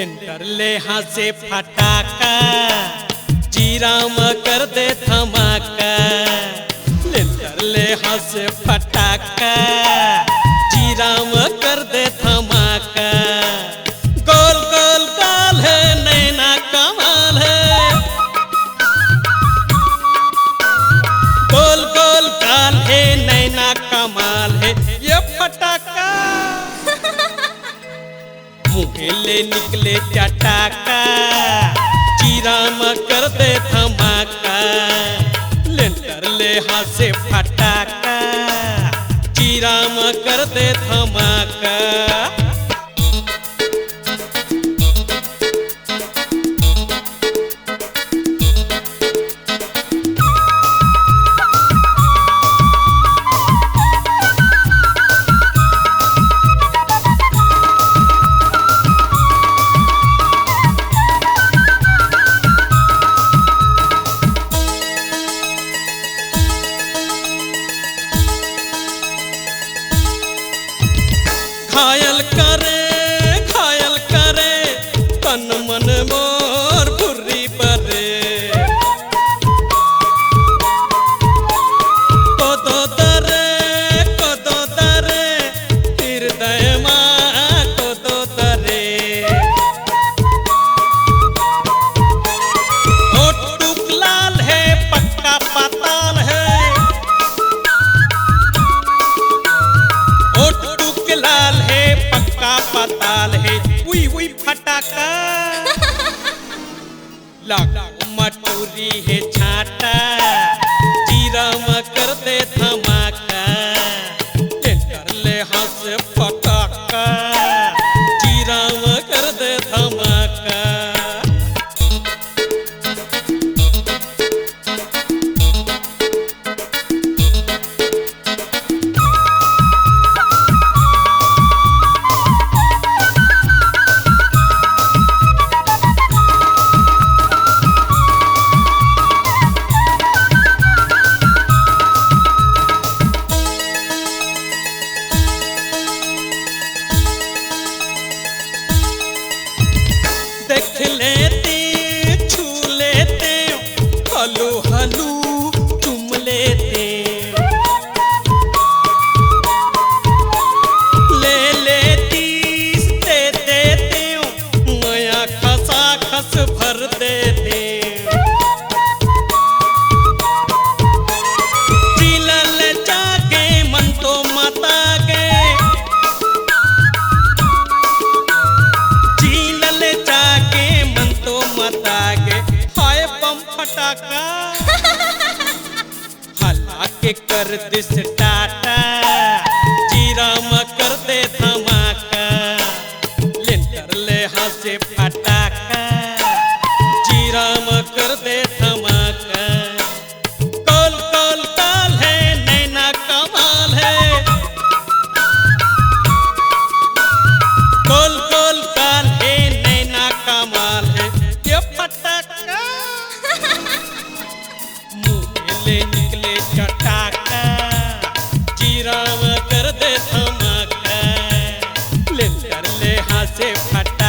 लेंटर ले हासे फटाका जीरा में कर दे धमाका। लेंटर ले हासे फटाका जीरा में कर दे धमाका। गोल गोल गाल है नैना कमाल है, गोल गोल गाल है नैना कमाल है ये फटाका। मुँह निकले चटाका जीरा में कर दे धमाका। लेंटर ले हासे फटाका जीरा में कर दे धमाका। घायल करे तन मन मोर भुर्री परे। कोदो दरे हृदय माँ कोदो दरे। होठ टूक लाल है पक्का पाताल है, होठ टूक लाल है पक्का पाताल है। उई उई फटाका लाखों मटूरी है छाटा जीरा में कर दे धमाका। लेंटर ले हासे फटाका जीरा में कर दे धमाका। देख लेते छू लेते हलू हलू चुम लेते। ले लेती दे देते मया खसा खस भर देते। जिलल जागे मन तो माता गे, हाय बम फटाका हला के कर दिस टाटा जीरा में कर दे धमाका। लेंटर ले हासे फटाका जीरा में कर दे धमाका। गोल गोल गाल है नैना कमाल है, गोल गोल गाल है नैना कमाल है ये फटाका। मुँह निकले चटाका जीरा में कर दे धमाका। लेंटर ले हासे फटाका